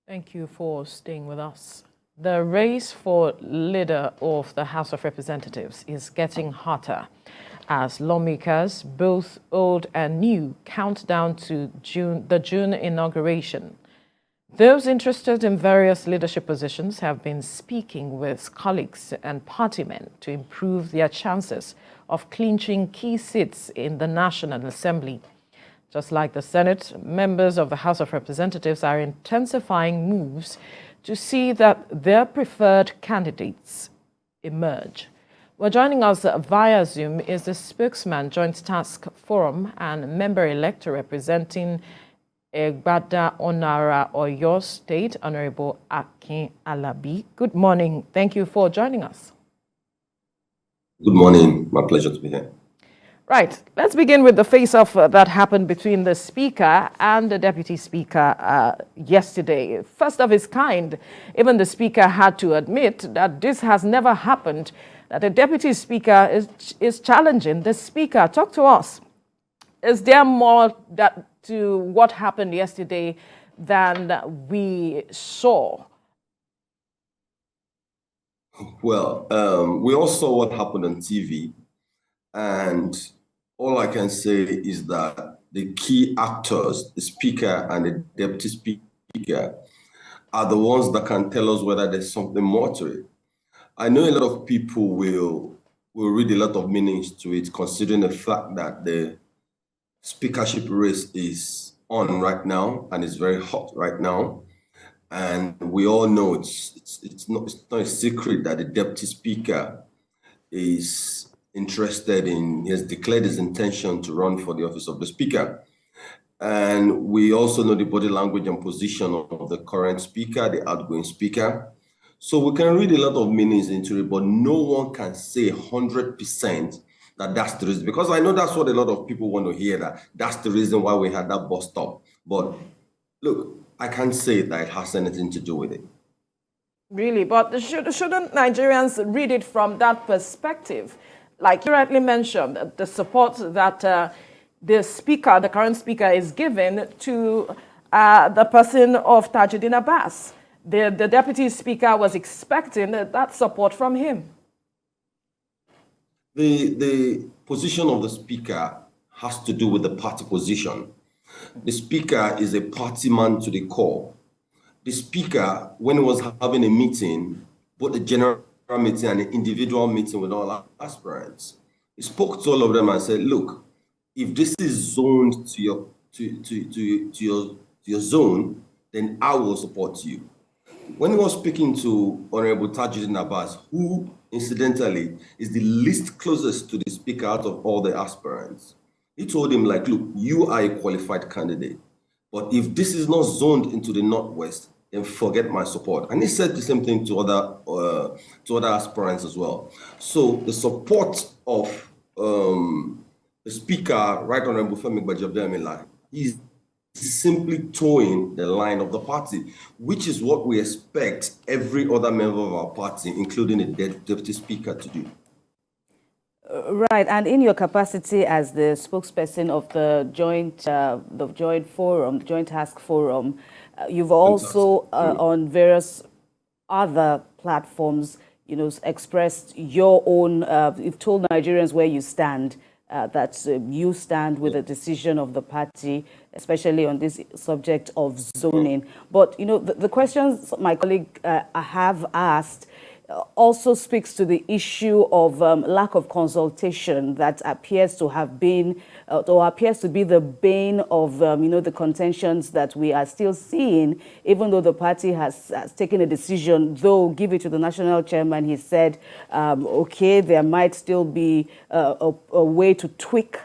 Thank you for staying with us. The race for leader of the House of Representatives is getting hotter as lawmakers, both old and new, count down to the June inauguration. Those interested in various leadership positions have been speaking with colleagues and partymen to improve their chances of clinching key seats in the National Assembly. Just like the Senate, members of the House of Representatives are intensifying moves to see that their preferred candidates emerge. Well, joining us via Zoom is the spokesman, Joint Task Forum, and member-elect representing Egbada Onara, Oyo State, Honorable Akin Alabi. Good morning. Thank you for joining us. Good morning. My pleasure to be here. Right. Let's begin with the face-off that happened between the Speaker and the Deputy Speaker yesterday. First of its kind, even the Speaker had to admit that this has never happened, that the Deputy Speaker is challenging the Speaker. Talk to us. Is there more to what happened yesterday than we saw? Well, we all saw what happened on TV, and all I can say is that the key actors, the Speaker and the Deputy Speaker, are the ones that can tell us whether there's something more to it. I know a lot of people will read a lot of meanings to it, considering the fact that the speakership race is on right now and it's very hot right now. And we all know it's not a secret that the Deputy Speaker is interested in, he has declared his intention to run for the office of the Speaker. And we also know the body language and position of the current Speaker, the outgoing Speaker. So we can read a lot of meanings into it, but no one can say 100% that that's the reason. Because I know that's what a lot of people want to hear, that that's the reason why we had that bus stop. But look, I can't say that it has anything to do with it. Really, but shouldn't Nigerians read it from that perspective? Like you rightly mentioned, the support that the Speaker, the current Speaker, is given to the person of Tajuddin Abbas. The Deputy Speaker was expecting that support from him. The position of the Speaker has to do with the party position. The Speaker is a party man to the core. The Speaker, when he was having a meeting, both the general meeting and the individual meeting with all aspirants, he spoke to all of them and said, look, if this is zoned to your zone, then I will support you. When he was speaking to Honorable Tajuddin Abbas, who incidentally is the least closest to the Speaker out of all the aspirants, he told him, like, look, you are a qualified candidate, but if this is not zoned into the Northwest, then forget my support. And he said the same thing to other aspirants as well. So the support of the Speaker, Right Honorable Femi Gbajabiamila, is simply towing the line of the party, which is what we expect every other member of our party, including the Deputy Speaker, to do. Right, and in your capacity as the spokesperson of the joint forum, the Joint Task Forum, you've also on various other platforms, expressed your own. You've told Nigerians where you stand. That you stand with the decision of the party, especially on this subject of zoning. But the questions my colleague have asked also speaks to the issue of lack of consultation that appears to have been, or appears to be the bane of, the contentions that we are still seeing, even though the party has taken a decision, though give it to the national chairman, he said, okay, there might still be a way to tweak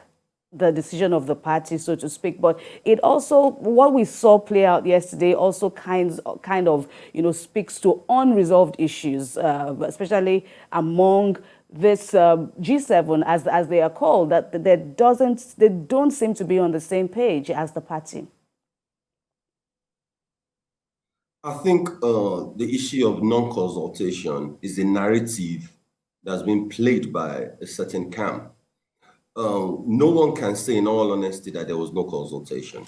the decision of the party, so to speak. But it also, what we saw play out yesterday also kind of, speaks to unresolved issues, especially among this G7, as they are called, that they don't seem to be on the same page as the party. I think the issue of non-consultation is a narrative that's been played by a certain camp. No one can say in all honesty that there was no consultation.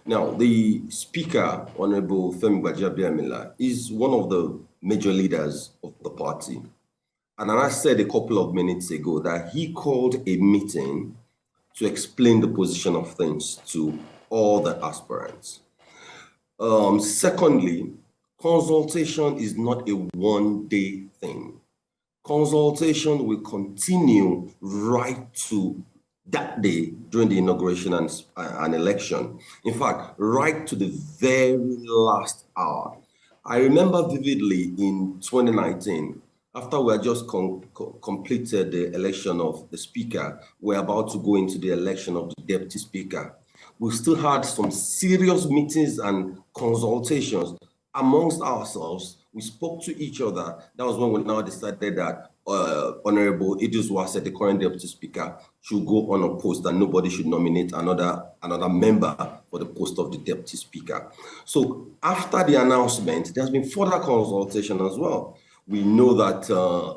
Now, the Speaker, Honorable Femi Gbajabiamila, is one of the major leaders of the party. And I said a couple of minutes ago that he called a meeting to explain the position of things to all the aspirants. Secondly, consultation is not a one-day thing. Consultation will continue right to that day during the inauguration and election. In fact, right to the very last hour. I remember vividly in 2019, after we had just completed the election of the speaker, we're about to go into the election of the deputy speaker. We still had some serious meetings and consultations amongst ourselves. We spoke to each other. That was when we now decided that Honorable Idris Wase, the current deputy speaker, should go unopposed and nobody should nominate another member for the post of the deputy speaker. So after the announcement, there's been further consultation as well. We know that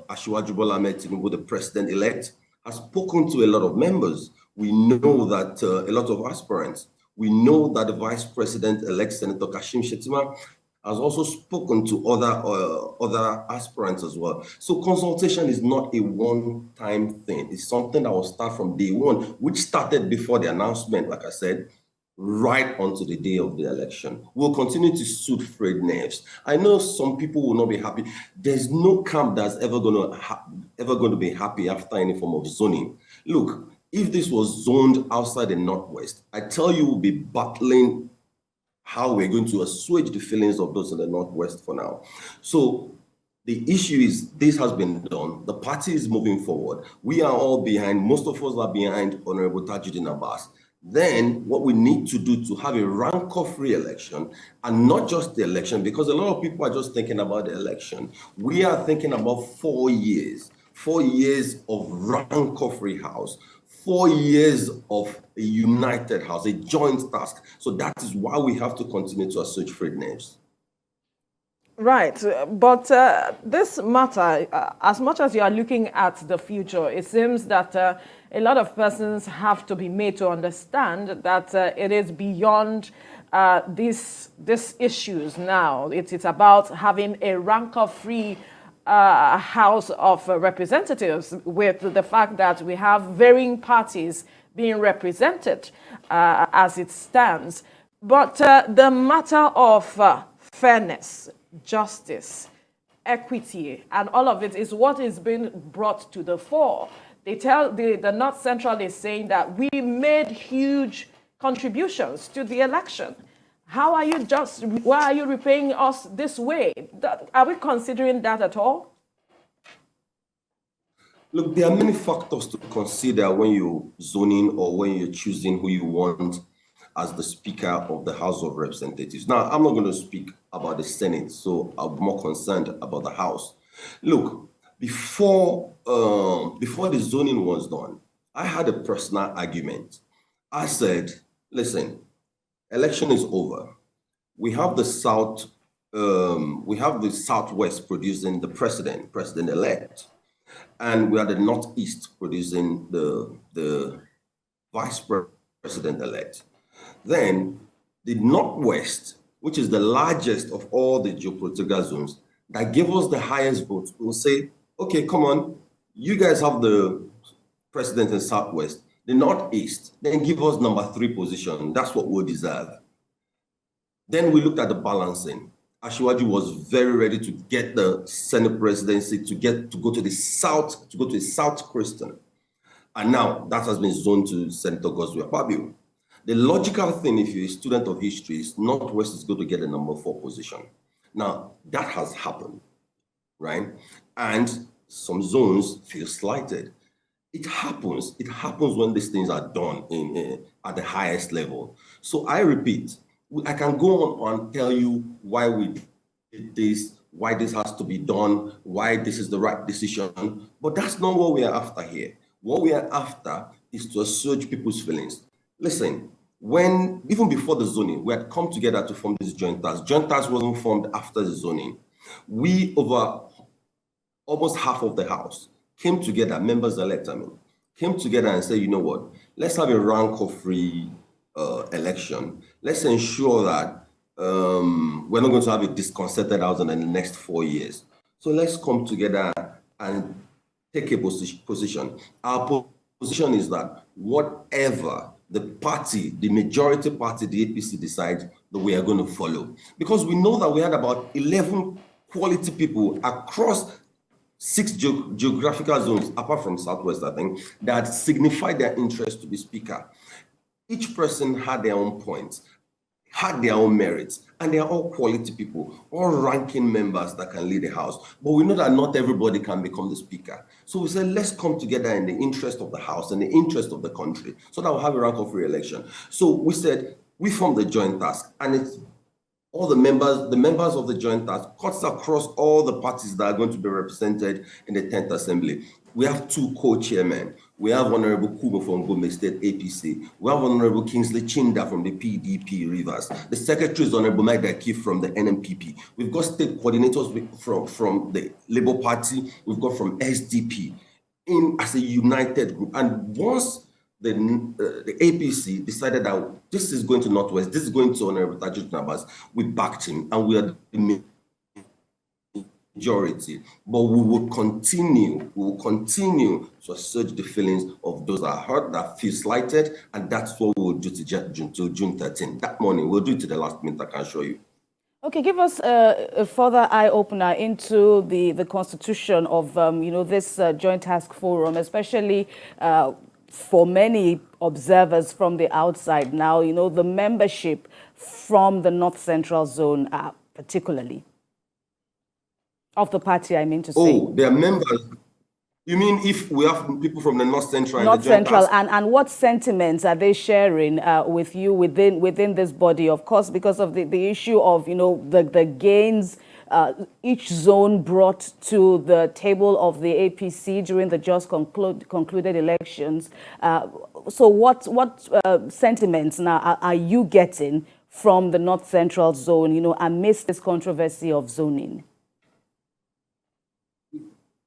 Asiwaju Bola Ahmed Tinubu, the president-elect, has spoken to a lot of members. We know that a lot of aspirants. We know that the vice president-elect, Senator Kashim Shettima, has also spoken to other aspirants as well. So consultation is not a one-time thing. It's something that will start from day one, which started before the announcement, like I said, right onto the day of the election. We'll continue to soothe frayed nerves. I know some people will not be happy. There's no camp that's ever going to be happy after any form of zoning. Look, if this was zoned outside the Northwest, I tell you, we'll be battling how we're going to assuage the feelings of those in the Northwest for now. So the issue is this has been done. The party is moving forward. We are all behind. Most of us are behind Honorable Tajuddin Abbas. Then what we need to do to have a rank-off election, and not just the election, because a lot of people are just thinking about the election. We are thinking about 4 years of rank-off house, 4 years of a united house, a joint task. So that is why we have to continue to assuage frayed nerves. Right, but this matter, as much as you are looking at the future, it seems that a lot of persons have to be made to understand that it is beyond these issues now. It's about having a rancor-free House of Representatives, with the fact that we have varying parties being represented as it stands. But the matter of fairness, justice, equity, and all of it is what is being brought to the fore. They tell the North Central is saying that we made huge contributions to the election. Why are you repaying us this way? Are we considering that at all? Look, there are many factors to consider when you're zoning or when you're choosing who you want as the Speaker of the House of Representatives. Now, I'm not going to speak about the Senate, so I'm more concerned about the House. Look, before the zoning was done, I had a personal argument. I said, listen, election is over. We have the Southwest producing the president-elect, and we are the Northeast producing the vice president-elect. Then the Northwest, which is the largest of all the geopolitical zones, that gave us the highest votes, will say, okay, come on, you guys have the president in Southwest, the Northeast, then give us number 3 position. That's what we deserve. Then we looked at the balancing. Asiwaju was very ready to get the Senate presidency, to go to the South Christian. And now that has been zoned to Senator Godswill Akpabio. The logical thing, if you're a student of history, is Northwest is going to get the number 4 position. Now, that has happened, right? And some zones feel slighted. It happens when these things are done at the highest level. So I repeat, I can go on and tell you why we did this, why this has to be done, why this is the right decision, but that's not what we are after here. What we are after is to assuage people's feelings. Listen, even before the zoning, we had come together to form this joint task. Joint task wasn't formed after the zoning. We, over almost half of the House, came together, members-elect, came together and said, you know what, let's have a rancor-free election. let's ensure that we're not going to have a disconcerted house in the next 4 years. So let's come together and take a position. Our position is that whatever the party, the majority party, the APC decides, that we are going to follow. Because we know that we had about 11 quality people across 6 geographical zones, apart from Southwest, I think, that signified their interest to be speaker. Each person had their own points, had their own merits, and they are all quality people, all ranking members that can lead the house. But we know that not everybody can become the speaker. So we said, let's come together in the interest of the house and the interest of the country, so that we'll have a rank of re-election. So we said, we formed the joint task, and it's all the members of the joint task cuts across all the parties that are going to be represented in the 10th Assembly. We have 2 co-chairmen. We have Honorable Kubo from Gombe State APC. We have Honorable Kingsley Chinda from the PDP Rivers. The secretary is Honorable Mike Dakif from the NMPP. We've got state coordinators from the Labour Party. We've got from SDP in as a united group. And once the APC decided that this is going to Northwest, this is going to Honorable Tajud Nabas, we backed him, and we are the majority. But we will continue to assuage the feelings of those that are hurt, that feel slighted, and that's what we'll do to June 13. That morning, we'll do it to the last minute, I can show you. Okay, give us a further eye-opener into the constitution of this joint task forum, especially for many observers from the outside now, the membership from the North Central Zone, particularly, of the party, I mean to say. Oh, their members. You mean if we have people from the North Central North Central, and what sentiments are they sharing with you within this body? Of course, because of the issue of, the gains each zone brought to the table of the APC during the just concluded elections. So what sentiments now are you getting from the North Central Zone, amidst this controversy of zoning?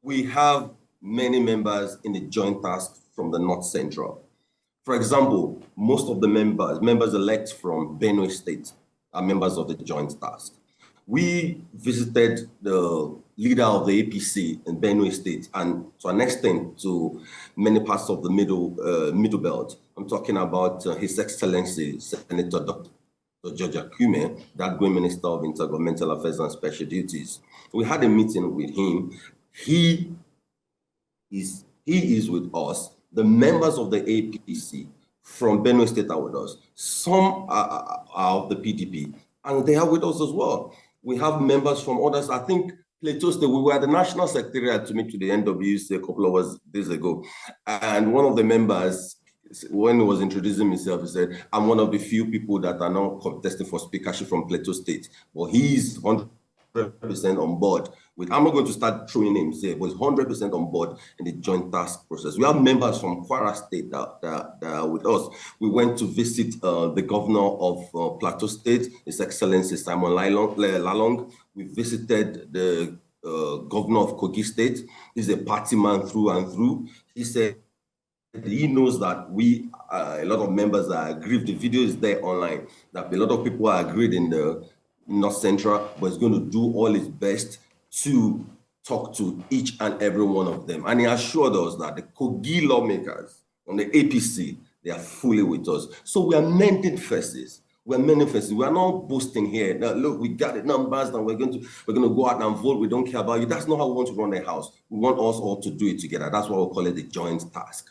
We have many members in the joint task from the North Central. For example, most of the members elect from Benue State are members of the joint task. We visited the leader of the APC in Benue State, and to an extent to many parts of the middle belt. I'm talking about His Excellency Senator Dr. George Akume, the outgoing Minister of Intergovernmental Affairs and Special Duties. We had a meeting with him. He is with us. The members of the APC from Benue State are with us. Some are of the PDP, and they are with us as well. We have members from others. I think Plateau State, we were at the National Secretariat to meet to the NWC a couple of days ago. And one of the members, when he was introducing himself, he said, I'm one of the few people that are now contesting for speakership from Plateau State. But he's 100% on board with, I'm not going to start throwing names here, but he's 100% on board in the joint task process. We have members from Kwara State that are with us. We went to visit the governor of Plateau State, His Excellency Simon Lalong. We visited the governor of Kogi State. He's a party man through and through. He said he knows that a lot of members are aggrieved. The video is there online, that a lot of people are agreed in the North Central, but he's going to do all his best to talk to each and every one of them. And he assured us that the Kogi lawmakers on the APC, they are fully with us. So we are mending faces. We are mending faces. We are not boasting here. Now, look, we got the numbers, and we're going to go out and vote. We don't care about you. That's not how we want to run the house. We want us all to do it together. That's why we call it the joint task.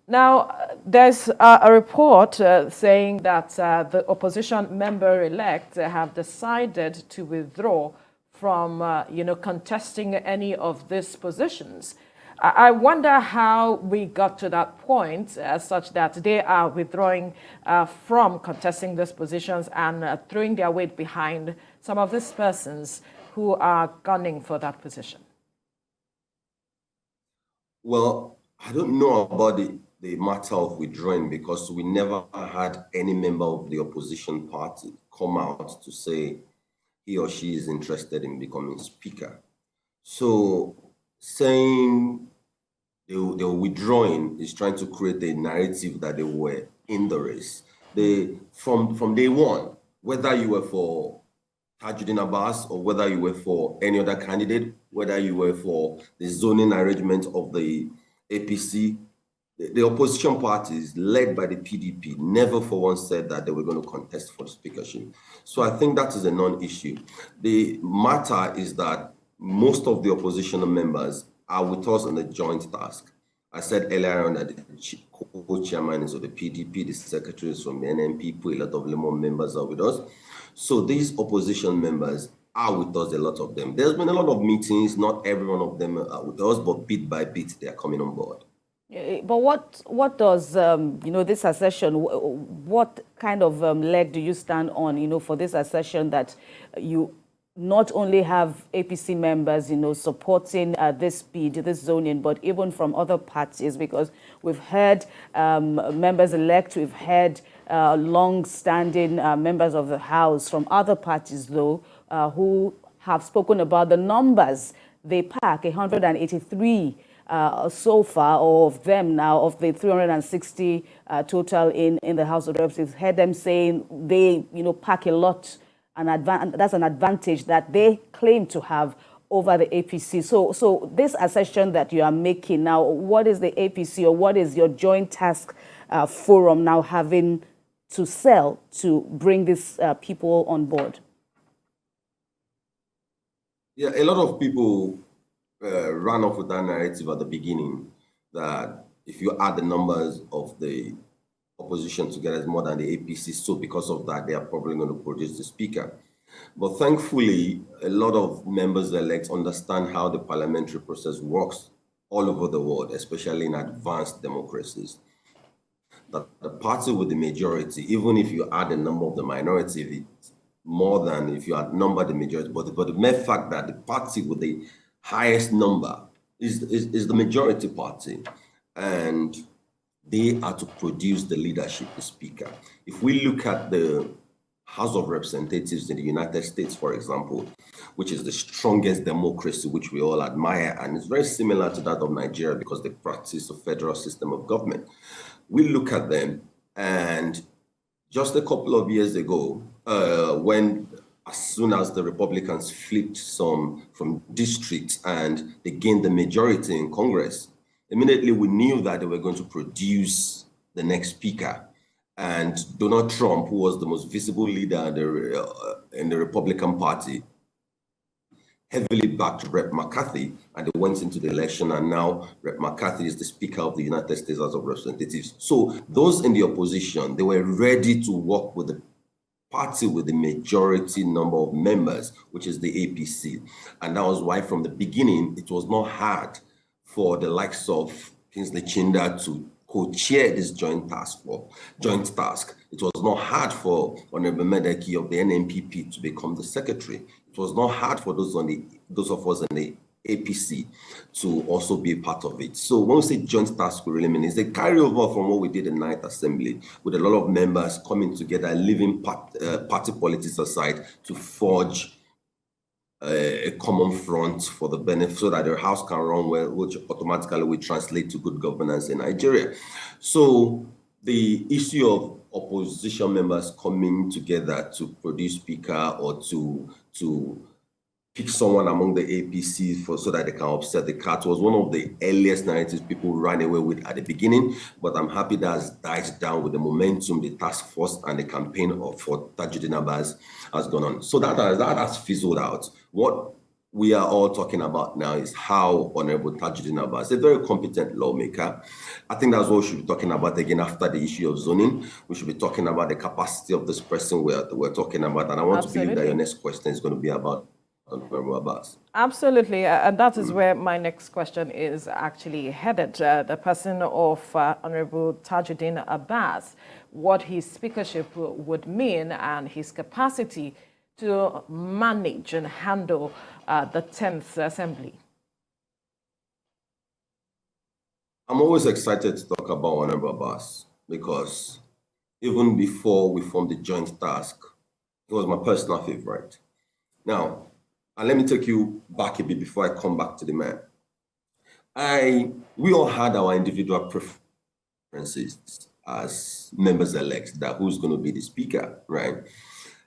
Now, there's a report saying that the opposition member-elect have decided to withdraw from, contesting any of these positions. I wonder how we got to that point, such that they are withdrawing from contesting these positions and throwing their weight behind some of these persons who are gunning for that position. Well, I don't know about the matter of withdrawing, because we never had any member of the opposition party come out to say he or she is interested in becoming speaker. So saying they were withdrawing is trying to create a narrative that they were in the race. From day one, whether you were for Tajuddin Abbas or whether you were for any other candidate, whether you were for the zoning arrangement of the APC, the opposition parties led by the PDP never for once said that they were going to contest for the speakership. So I think that is a non-issue. The matter is that most of the opposition members are with us on a joint task. I said earlier on that the co-chairman is of the PDP, the secretaries from the NNPP, a lot of Lemon members are with us. So these opposition members are with us, a lot of them. There's been a lot of meetings, not every one of them are with us, but bit by bit, they are coming on board. But what does, this accession, what kind of leg do you stand on, for this accession that you not only have APC members, supporting this bid, this zoning, but even from other parties? Because we've heard members-elect, we've heard long-standing members of the House from other parties, though, who have spoken about the numbers they pack, 183 so far, or of them now, of the 360 total in the House of Reps. We've heard them saying they, pack a lot, and that's an advantage that they claim to have over the APC. So this assertion that you are making now, what is the APC or what is your joint task forum now having to sell to bring these people on board? Yeah, a lot of people ran off with that narrative at the beginning that if you add the numbers of the opposition together, it's more than the APC. So because of that, they are probably going to produce the speaker. But thankfully, a lot of members-elect understand how the parliamentary process works all over the world, especially in advanced democracies. That the party with the majority, even if you add the number of the minority, it's more than if you outnumber the majority. But the mere fact that the party with the highest number is the majority party, and they are to produce the leadership, the speaker. If we look at the House of Representatives in the United States, for example, which is the strongest democracy, which we all admire, and it's very similar to that of Nigeria because they practice a federal system of government. We look at them, and just a couple of years ago, as soon as the Republicans flipped some from districts and they gained the majority in Congress, immediately we knew that they were going to produce the next speaker. And Donald Trump, who was the most visible leader in the Republican Party, heavily backed Rep. McCarthy, and they went into the election, and now Rep. McCarthy is the Speaker of the United States House of Representatives. So those in the opposition, they were ready to work with the party with the majority number of members, which is the APC. And that was why from the beginning, it was not hard for the likes of Kingsley Chinda to co-chair this joint task. It was not hard for Honorable Medeki of the NNPP to become the secretary. It was not hard for those of us in the APC to also be a part of it. So when we say joint task, we really mean it's a carryover from what we did in Ninth Assembly, with a lot of members coming together, leaving party politics aside to forge a common front for the benefit, so that the House can run well, which automatically will translate to good governance in Nigeria. So the issue of opposition members coming together to produce speaker or to pick someone among the APC so that they can upset the cat was one of the earliest narratives people ran away with at the beginning. But I'm happy that has died down with the momentum, the task force and the campaign for Tajuddin Abbas has gone on. So that has fizzled out. What we are all talking about now is how Honorable Tajuddin Abbas, a very competent lawmaker, I think that's what we should be talking about again after the issue of zoning. We should be talking about the capacity of this person we're talking about. And I want to believe that your next question is going to be about Absolutely, and that is where my next question is actually headed. The person of Honorable Tajuddin Abbas, what his speakership would mean and his capacity to manage and handle the 10th Assembly. I'm always excited to talk about Honorable Abbas because even before we formed the joint task, he was my personal favorite. Now, and let me take you back a bit before I come back to the man. We all had our individual preferences as members-elect, that who's going to be the speaker, right?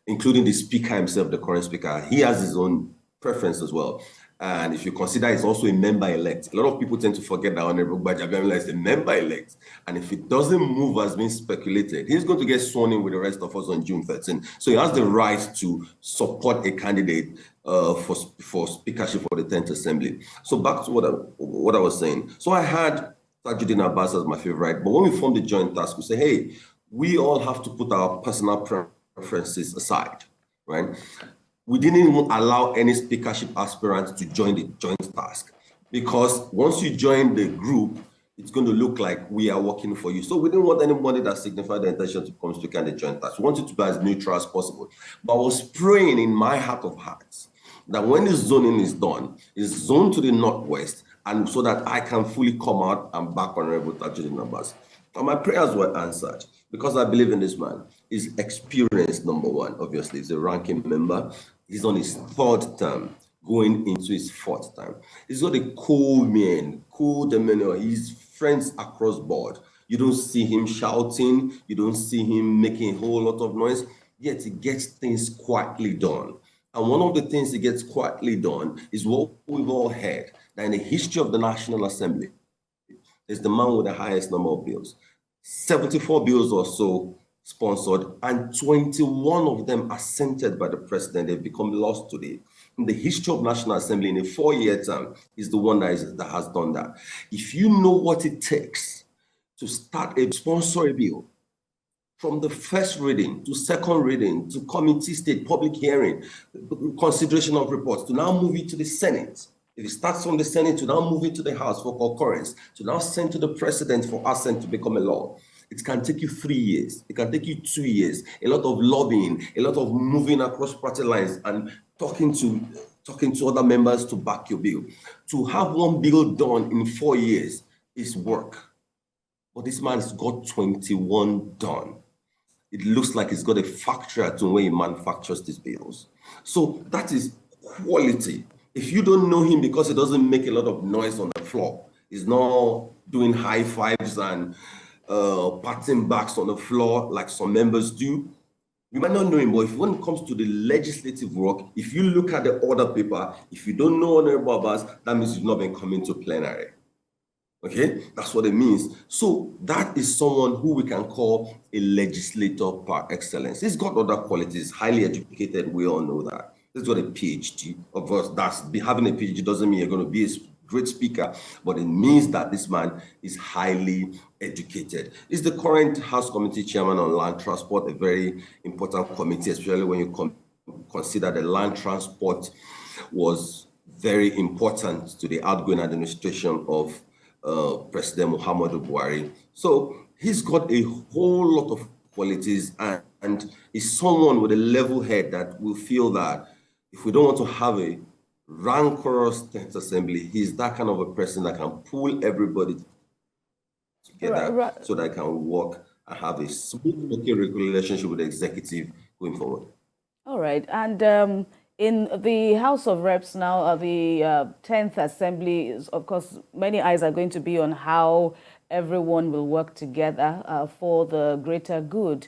including the speaker himself, the current speaker. He has his own preference as well. And if you consider he's also a member-elect, a lot of people tend to forget that Honorable Gbajabiamila is a member-elect. And if it doesn't move as being speculated, he's going to get sworn in with the rest of us on June 13th. So he has the right to support a candidate for speakership for the 10th Assembly. So back to what I was saying. So I had Tajuddin Abbas as my favorite, but when we formed the joint task, we say, hey, we all have to put our personal preferences aside, right? We didn't even allow any speakership aspirants to join the joint task, because once you join the group, it's going to look like we are working for you. So we didn't want anybody that signified the intention to become speaker in the joint task. We wanted to be as neutral as possible. But I was praying in my heart of hearts that when the zoning is done, it's zoned to the northwest, and so that I can fully come out and back Honorable Tajuddin Abbas. And my prayers were answered, because I believe in this man. His experience, number one, obviously, he's a ranking member. He's on his third term, going into his fourth term. He's got a cool man, cool demeanor. He's friends across board. You don't see him shouting. You don't see him making a whole lot of noise. Yet he gets things quietly done. And one of the things he gets quietly done is what we've all heard, that in the history of the National Assembly, is the man with the highest number of bills. 74 bills or so sponsored, and 21 of them assented by the president. They've become laws today. In the history of National Assembly, in a 4-year term, is the one that has done that. If you know what it takes to start a sponsor a bill, from the first reading to second reading to committee state, public hearing, consideration of reports, to now move it to the Senate. If it starts from the Senate, to now move it to the House for concurrence, to now send to the president for assent to become a law, it can take you 3 years. It can take you 2 years. A lot of lobbying, a lot of moving across party lines and talking to other members to back your bill. To have one bill done in 4 years is work. But this man's got 21 done. It looks like he's got a factory at the way he manufactures these bills. So that is quality. If you don't know him because he doesn't make a lot of noise on the floor, he's not doing high fives and patting backs on the floor like some members do, you might not know him. But when it comes to the legislative work, if you look at the order paper, if you don't know Honorable Abbas, that means you've not been coming to plenary. Okay, that's what it means. So that is someone who we can call a legislator par excellence. He's got other qualities, highly educated, we all know that. He's got a PhD. Of course, having a PhD doesn't mean you're going to be a great speaker, but it means that this man is highly educated. He's the current House Committee Chairman on Land Transport, a very important committee, especially when you consider the land transport was very important to the outgoing administration of President Muhammadu Buhari. So he's got a whole lot of qualities, and is someone with a level head that will feel that if we don't want to have a rancorous 10th Assembly, he's that kind of a person that can pull everybody together so that I can work and have a smooth working relationship with the executive going forward. All right. And in the House of Reps now, the 10th Assembly, is, of course, many eyes are going to be on how everyone will work together for the greater good,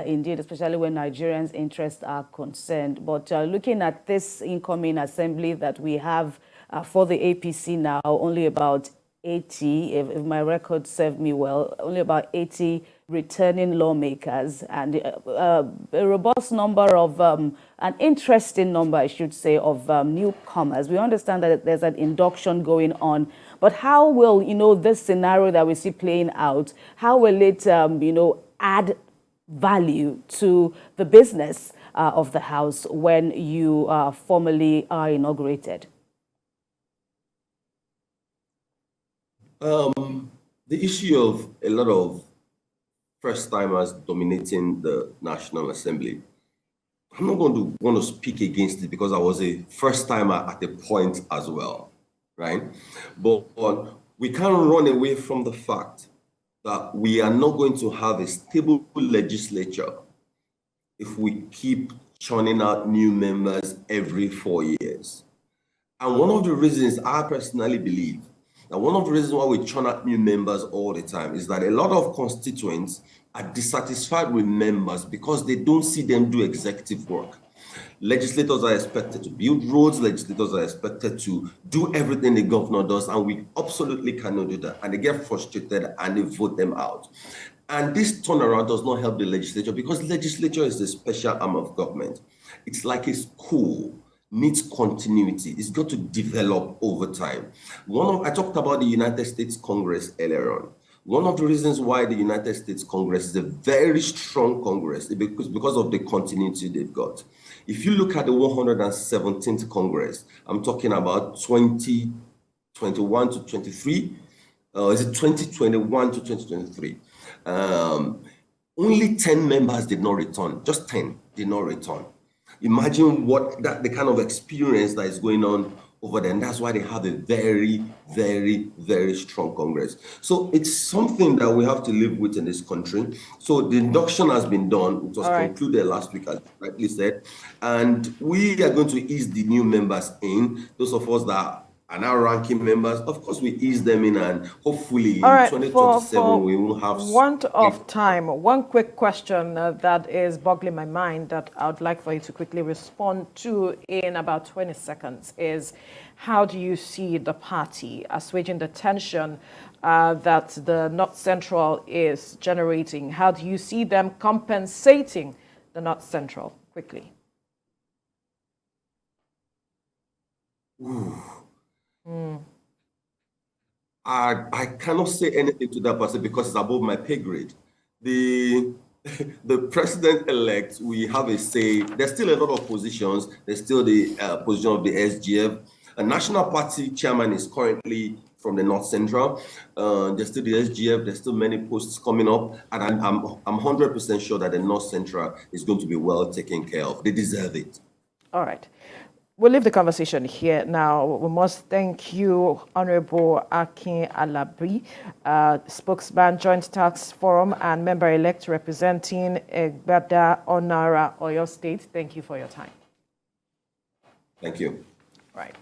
indeed, especially when Nigerians' interests are concerned. But looking at this incoming assembly that we have for the APC now, only about 80, if my records serve me well, only about 80 returning lawmakers, and a robust number of, an interesting number, I should say, of newcomers. We understand that there's an induction going on, but how will, this scenario that we see playing out, how will it, add value to the business of the House when you formally are inaugurated? The issue of a lot of first-timers dominating the National Assembly, I'm not going to want to speak against it because I was a first-timer at a point as well, right? But we can't run away from the fact that we are not going to have a stable legislature if we keep churning out new members every 4 years. And one of the reasons I personally believe Now, one of the reasons why we churn out new members all the time is that a lot of constituents are dissatisfied with members because they don't see them do executive work. Legislators are expected to build roads, legislators are expected to do everything the governor does, and we absolutely cannot do that. And they get frustrated and they vote them out. And this turnaround does not help the legislature because legislature is a special arm of government. It's like a school, needs continuity. It's got to develop over time. I talked about the United States Congress earlier on. One of the reasons why the United States Congress is a very strong Congress is because of the continuity they've got. If you look at the 117th Congress, I'm talking about 2021 to 23, is it 2021 to 2023? Only 10 members did not return, just 10 did not return. Imagine the kind of experience that is going on over there. And that's why they have a very, very, very strong Congress. So it's something that we have to live with in this country. So the induction has been done. It was concluded last week, as you rightly said. And we are going to ease the new members in. Those of us that are now ranking members, of course, we ease them in, and hopefully in 2027 we will have. Want of time, one quick question that is boggling my mind that I would like for you to quickly respond to in about 20 seconds is, how do you see the party assuaging the tension that the North Central is generating? How do you see them compensating the North Central? Quickly. I cannot say anything to that person because it's above my pay grade. The president-elect, we have a say. There's still a lot of positions. There's still the position of the SGF. A national party chairman is currently from the North Central. There's still the SGF. There's still many posts coming up. And I'm 100% sure that the North Central is going to be well taken care of. They deserve it. All right. We'll leave the conversation here now. We must thank you, Honorable Akin Alabri, spokesman, Joint Task Forum, and member-elect representing Egbada Onara, Oyo State. Thank you for your time. Thank you. Right.